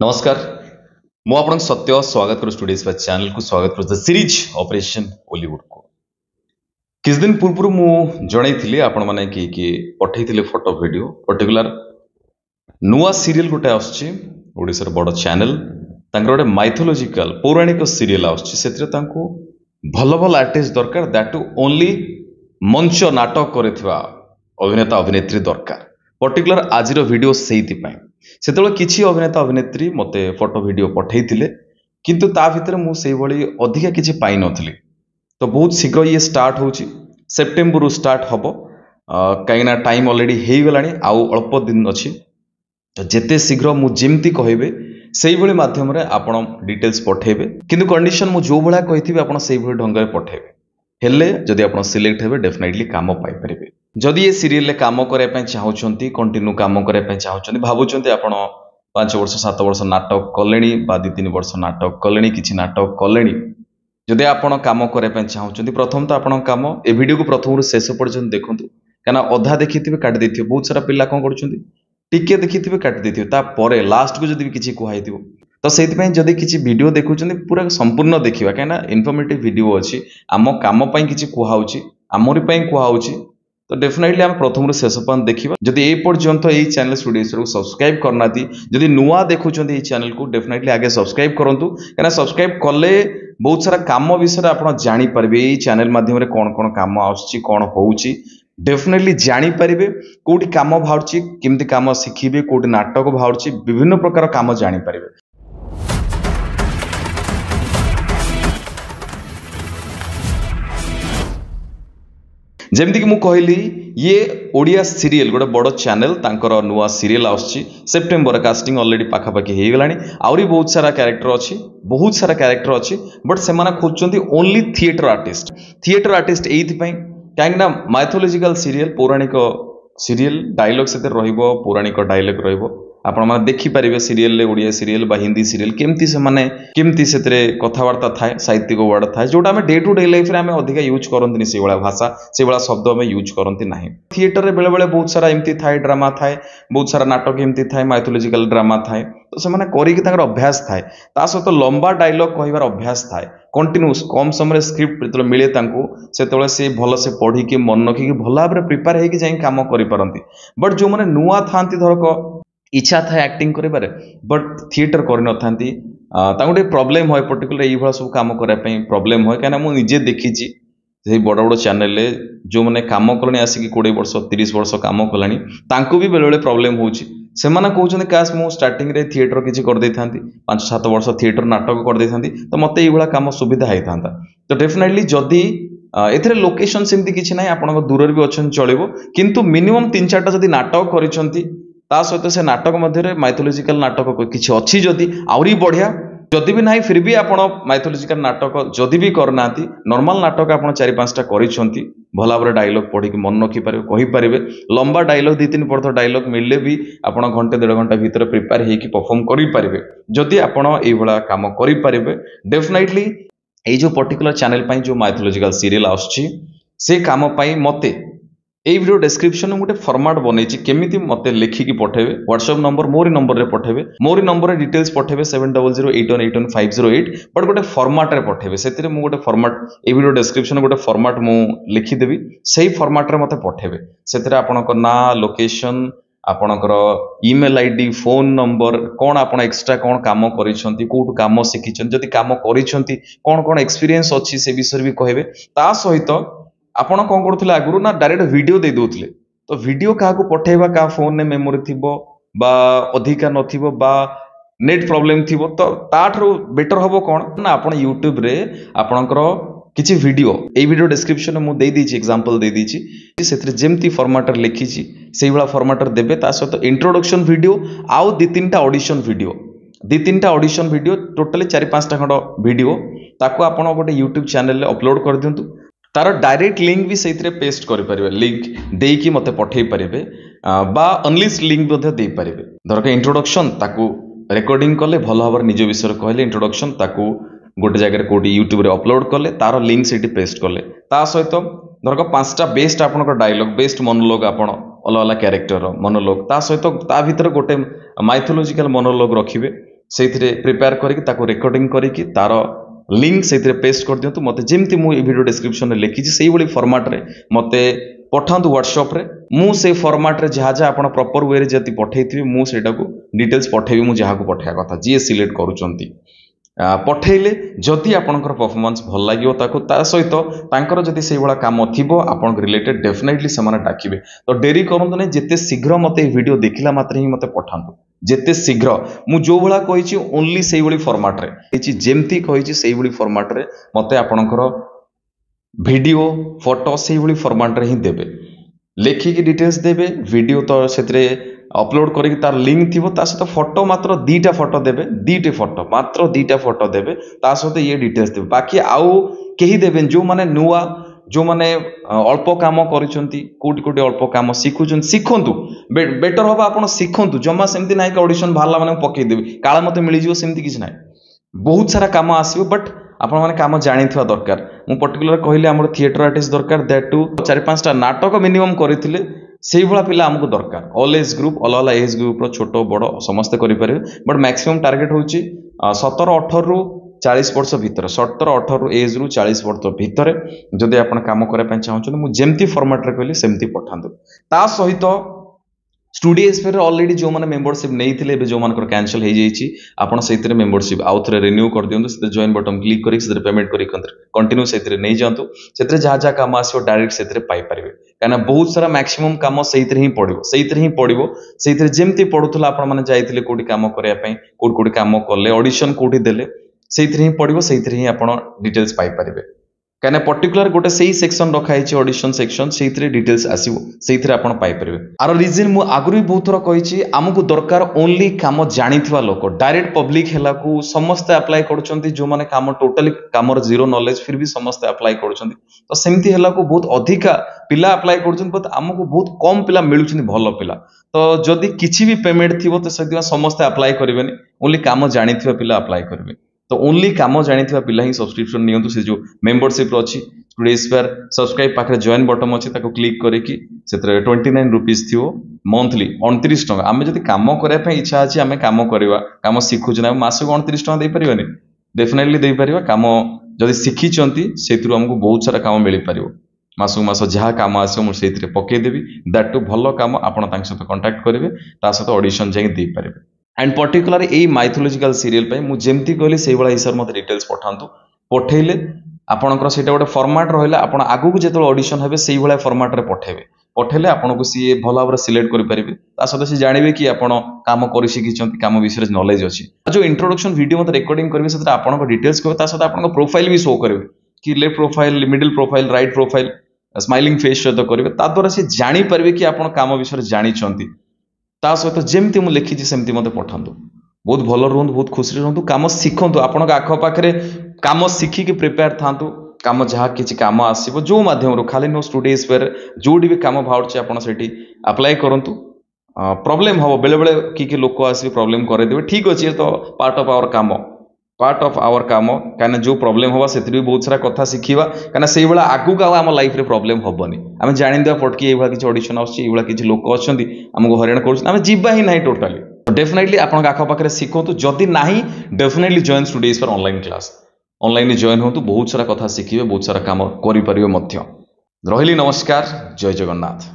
नमस्कार मु आपन सत्य स्वागत करू स्टूडियोज चैनल को स्वागत करू सीरीज ऑपरेशन हॉलीवुड को किस दिन पूर्व मु जणैथिली आपण माने कि पठैथिले फोटो वीडियो पर्टिकुलर नुआ सीरियल गोटे आछी ओडिसा बड़ चैनल तांकर गोटे माइथोलॉजिकल पौराणिक सीरियल आछी सेतिर तांको भल भल आर्टिस्ट दरकार दैट टू ओनली मंच नाटक करथिबा अभिनेता अभिनेत्री दरकार पर्टिकुलर आजिर वीडियो सेहिति पय सेतବେଳେ କିଛି ଅଭିନେତା ଅଭିନେତ୍ରୀ ମୋତେ ଫଟୋ ଭିଡ଼ିଓ ପଠେଇଥିଲେ କିନ୍ତୁ ତା ଭିତରେ ମୁଁ ସେଇଭଳି ଅଧିକା କିଛି ପାଇନଥିଲି ତ ବହୁତ ଶୀଘ୍ର ଇଏ ଷ୍ଟାର୍ଟ ହେଉଛି ସେପ୍ଟେମ୍ବରରୁ ଷ୍ଟାର୍ଟ ହେବ କାହିଁକିନା ଟାଇମ୍ ଅଲରେଡ଼ି ହେଇଗଲାଣି ଆଉ ଅଳ୍ପ ଦିନ ଅଛି ତ ଯେତେ ଶୀଘ୍ର ମୁଁ ଯେମିତି କହିବେ ସେଇଭଳି ମାଧ୍ୟମରେ ଆପଣ ଡିଟେଲ୍ସ ପଠେଇବେ କିନ୍ତୁ କଣ୍ଡିସନ୍ ମୁଁ ଯେଉଁ ଭଳିଆ କହିଥିବି ଆପଣ ସେଇଭଳି ଢଙ୍ଗରେ ପଠେଇବେ ହେଲେ ଯଦି ଆପଣ ସିଲେକ୍ଟ ହେବେ ଡେଫିନେଟଲି କାମ ପାଇପାରିବେ जदि ये सीरियल काम करने चाहते कंटिन्यू काम करने चाहते भावुंट आप 5 वर्ष 7 वर्ष नाटक कले 2-3 वर्ष नाटक कले कि नाटक कले जदि आप कम करने चाहते प्रथम तो आप कम ए वीडियो को प्रथम शेष पर्यटन देखूँ कहीं अधा देखी थे काटी दे बहुत सारा पिला कौन करके देखी थे काटी दे लास्ट को जब किसी कहई तो से जदि किसी वीडियो देखुं पूरा संपूर्ण देखा कहीं इनफॉर्मेटिव वीडियो अच्छी आम कम किसी कहूँ आमरी कहूँ तो डेफिनेटली हम प्रथम शेष पर्यटन देखा जदि ए पर्यंत यही चैनल स्टूडियोज को सब्सक्राइब करना जदि नुआ देखुं ये चैनल को डेफिनेटली आगे सब्सक्राइब करूँ कहीं सब्सक्राइब कले बहुत सारा काम विषय आप जानीपर ये चैनल मध्यम कौन कौन काम आसुच्ची कौन होउची डेफिनेटली जानीपर कौटी काम बाहर केमती काम शिखिबे कौटी नाटक बाहर विभिन्न प्रकार काम जानीपर जमती कि मु कहली ये ओडिया सीरियल गोटे बड़ चैनल तांकर नुआ सीरियल आछी सेप्टेम्बर कास्टिंग ऑलरेडी पाखापाखि हो गलानी आउरी बहुत सारा कैरेक्टर अच्छी बट से खोजती ओनली थिएटर आर्टिस्ट एइथि कहीं माइथोलॉजिकल सीरियल पौराणिक सीरियल डायलॉग से रहिबो पौराणिक डायलॉग रहिबो आपण माने देखि परिबे सीरियल ओडिया सीरियल बा हिंदी सीरियल केमती से माने केमती सेतरे कथावार्ता थाए साहित्यिक वर्ड थाए जोटा हमें डे टू डे लाइफ रे हमें अधिका यूज करंतनी से वाला भाषा से वाला शब्द हमें यूज करंती नाही थिएटर रे बेले बेले बहुत सारा एमती थाए ड्रामा थाए बहुत सारा नाटक एमती थाए माइथोलॉजिकल ड्रामा थाए तो से माने करी कि ताकर अभ्यास थाए ता सहित लंबा डायलॉग कहबार अभ्यास थाए कंटिन्यूस कम समय स्क्रिप्ट जो मिले से से भल से पढ़ी कि मन रखिक भल भाव प्रिपेयर होगी जाए कम करपारती बट जो मैंने नुआ था धरक इच्छा था एक्टिंग कर बट थिएटर कर गोटे प्रोब्लेम है पर्टिकुलर ये सब कम करने प्रोब्लेम है कहीं मुझे देखी बड़ बड़ चैनल जो मैंने कम कले आसिक 20 वर्ष 30 वर्ष कम कला भी बेले बेले प्रोब्लेम होची कहते काश मु स्टार्टिंग रे थिएटर किसी कर दे था 5-7 वर्ष थिएटर नाटक कर दे था तो मत ये कम सुविधा होता तो डेफिनेटली जदि एथरे लोकेशन सेमती किसी ना आप दूर भी अच्छा चलो किंतु मिनिमम 3-4टा जदि नाटक कर ता सहित से नाटक मध्य माइथोलॉजिकल नाटक किसी अच्छी जदि आउरी बढ़िया जदि भी नहीं फिर भी आप माइथोलॉजिकल नाटक जदि भी करना नॉर्मल नाटक आप 4-5टा करिसेंती भल भाव डायलॉग पढ़ी मन रखिपारे कहींपारे लंबा डायलॉग 2-3 पद डायलॉग मिलले भी आप घंटे 1.5 घंटा भीतर प्रिपेयर होकर परफॉर्म करेंगे जदि आप कम करेंगे डेफिनेटली ये जो पर्टिकुलर चैनल जो माइथोलॉजिकल सीरियल आछी से कम मते ये वीडियो डिस्क्रिप्शन में गोटे फॉर्मेट बनई केमी मत लिखिकी पठेबे व्हाट्सएप नंबर मोरी नंबर रे पठेबे मोरी नंबर रे डिटेल्स पठेबे 7008181508 बट गोटे फॉर्मेट रे पठेबे सेतिरे मु गोटे फॉर्मेट ए वीडियो डिस्क्रिप्शन गोटे फॉर्मेट मु लिखि देबी सेही फॉर्मेट रे मते पठेबे सेतिरे आपनक ना लोकेशन आपनकर ईमेल आईडी फोन नंबर कौन आप एक्सट्रा कौन काम करिसेंती कोठु काम शिखिछन जदि काम करिसेंती कौन कौन एक्सपीरियंस अछि से विषय भी कहबे ता सहित आपण कौन करुले आगु ना डायरेक्ट वीडियो दे दोले तो वीडियो क्या पठेबा क्या फोन ने मेमोरी थी बा अधिका नथिबो बा नेट प्रॉब्लम थी तो ताठू बेटर हम कौन ना आप यूट्यूब रे आपणकर किसी वीडियो ए वीडियो डिस्क्रिप्शन में मुझे देदी एग्जांपल दे दीची से जेमती फॉर्मेट लिखी से भाया फॉर्मेट देबे ता सहित इंट्रोडक्शन वीडियो आउ 2-3टा ऑडिशन वीडियो टोटली 4-5टा खंड वीडियो ताको आपण गोटे यूट्यूब चैनल अपलोड कर दिंतु तार डायरेक्ट लिंक भी से पेस्ट करें लिंक देकी मते पठे पारे बा अनलिस्ट लिंक दे पारे धरक इंट्रोडक्शन ताकू रिकॉर्डिंग कले भल भाव निज विषय कहले इंट्रोडक्शन ताकू गोटे जगह कोटी यूट्यूब रे अपलोड कले तार लिंक से पेस्ट कले ता सहित धरक 5टा बेस्ट आपनकर डायलॉग बेस्ट मोनोलॉग आपण अलग अलग कैरेक्टर मोनोलॉग ता सहित ता भीतर गोटे माइथोलॉजिकल मोनोलॉग रखिबे से प्रिपेयर करके रिकॉर्डिंग करके तार लिंक से पेस्ट कर दिंतु मत जमी मुझे वीडियो डिस्क्रिप्शन में लिखी से फॉर्मेट रे मत पठातु व्हाट्सएप रे मुझे फॉर्मेट रे जहाँ जहाँ आप प्रॉपर वे जब पठे मुझे डिटेल्स पठेबी मुझे जहाँ को पठाया कथा जी सिलेक्ट करुँच पठेले जदि आपंकर परफॉर्मेंस भल लगे ता सहित तांकर जदि से भाया कम थी आपन रिलेटेड डेफिनेटली से डाकिबे तो डेरी करंतु नहीं जिते शीघ्र मत वीडियो देखला मात्र ही मत पठातु जिते शीघ्र मु जो भाया कही ओनली से फॉर्मेट रे जेमती कही से फॉर्मेट रे मत आपणकर वीडियो फोटो से फॉर्मेट रे ही देबे लिखिकी डिटेल्स देबे वीडियो तो से अपलोड करके तार लिंक थी सहित फोटो मात्र दीटा फोटो देबे दीटे फोटो मात्र दीटा फोटो देबे सहित ये डिटेल्स देबे बाकी आउ कहीं देबे जो माने नुआ जो माने अल्प काम करिसंती कोटी कोटी अल्प काम शिखुचन शिखंतु बेटर होबा आपण शिखंतु जमा सेमती नाही कि ऑडिशन बाहरला माने पकई देबे काला मते मिली जिवो सेमती किछ नाही बहुत सारा काम आसीबो बट आपण माने काम जानिथिबा दरकार मु पर्टिकुलर कहले हमर थिएटर आर्टिस्ट दरकार दैट टू 4-5 टा नाटक मिनिमम करिथिले से भाया पिला आमको दरकार ऑल एज ग्रुप अल एज ग्रुप छोट बड़ समस्ते करेंगे बट मैक्सिमम टार्गेट हूँ 17-18 रु 40 वर्ष भितर 17-18 रु एज रु 40 वर्ष भितर जदि आप कम करने चाहते मुझे फॉर्मेट रे कहली सेमती पठातु ता सहित स्टूडियो स्पेयर ऑलरेडी जो मैंने मेंबरशिप नहीं जो मान कैंसल हो जाइए मेंबरशिप आउ थे रिन्यू कर दिखाँ से जॉइन बटन क्लिक कर पेमेंट कर कंटिन्यू से नहीं जातु से जहाँ जहाँ कम आसो डायरेक्ट से पाइपर कहीं बहुत सारा मैक्सिमम कम से ही पड़ो से जमी पड़ूला आपने कौटी कम करने कौटी कम कले ऑडिशन कौटी देले से ही पड़ो से ही आप डिटेल्स पाइपर कहीं पर्टिकुलर गोटे से सेक्शन रखाई ऑडिशन सेक्शन से डिटेल्स आसो से पाइपर आर रिजन मुझे आगुरी बहुत थर कही आमको दरकार ओनली कम जानी लोक डायरेक्ट पब्लिक है समस्ते अप्लाई कर जो मैंने कम टोटाली कम जीरो नॉलेज फिर भी समस्ते अप्लाई कर तो सेमती है बहुत अधिका पिला अप्लाई कर आमको बहुत कम पिला मिलूँ भल पिला तो जदि किसी भी पेमेंट थी तो से समस्ते अप्लाई करेंगे ओनली कम जानी पिला अप्लाई करेंगे तो ओनली कम जानी पिला ही सब्सक्रिप्शन नियंतु से जो मेंबरशिप अच्छी स्टूडियो स्पेयर सब्सक्राइब पाखे जॉइन बटन अच्छी क्लिक करके 29 रुपीज थी मंथली 29 टका आम जब कम करने इच्छा अच्छी आम कम करवा कम शिखुचे ना मासक 29 टका दे पारे डेफिनेटली दे पार कम जब शिखी से आमको बहुत सारा कम मिल पार मासक मास जहाँ कम आसो मुझे पकईदेवी दैट टू भल कम आप सहित कंटाक्ट करेंगे सहित ऑडिशन जाए दे पारे एंड पर्टिकुलर यही माइथोलॉजिकल सीरियल मुझे कहली से भाया हिसाब मत डिटेल्स पठातु पठेले आपंकर से गोटे फॉर्मेट रहा आप आगू जो ऑडिशन हे से भाया फॉर्मेट रे पठेबे पठेले आपको सी भल भाव सिलेक्ट करेंगे सहित सी जानवे कि आप कम कर शिखी कम विषय नॉलेज अच्छी जो इंट्रोडक्शन वीडियो मत रिकॉर्डिंग करेंगे से आप डिटेल्स करेंगे सहित आप प्रोफाइल भी शो करेंगे कि left profile middle profile right profile smiling face सहित करेंगे द्वारा सी जानीपारे कि आप कम विषय जानी ता सहित जमी मुझे लिखी सेमती मत पठातु बहुत भल रुहतु बहुत खुशी रुहतु कम शिखु आपण आखपाखे कम शिखिकी प्रिपेयर था कम जहाँ किसी कम आसो जो मध्यम खाली नो स्टूडियो स्पेयर जोटी भी कम बाहर आप अप्लाई करूँ प्रॉब्लम हम बेले बेले कि लोक आस प्रॉब्लम करदेवे ठीक अच्छे तो पार्ट ऑफ आवर काम कहीं जो प्रॉब्लम होगा से भी बहुत सारा कथा शिखा कहीं से आगू आम लाइफ रे प्रॉब्लम हेनी आम जानी पटकी ये किसी ऑडिशन आसा किसी लोक अच्छा आमको हराण कर जीवा ही ना टोटाली डेफिनेटली आप आखपाखे शिखु जदि ना डेफिनेटली जॉइन स्टूडियो पर ऑनलाइन क्लास ऑनलाइन जॉइन हो बहुत सारा कथा शिखे बहुत सारा काम करें रही नमस्कार जय जगन्नाथ।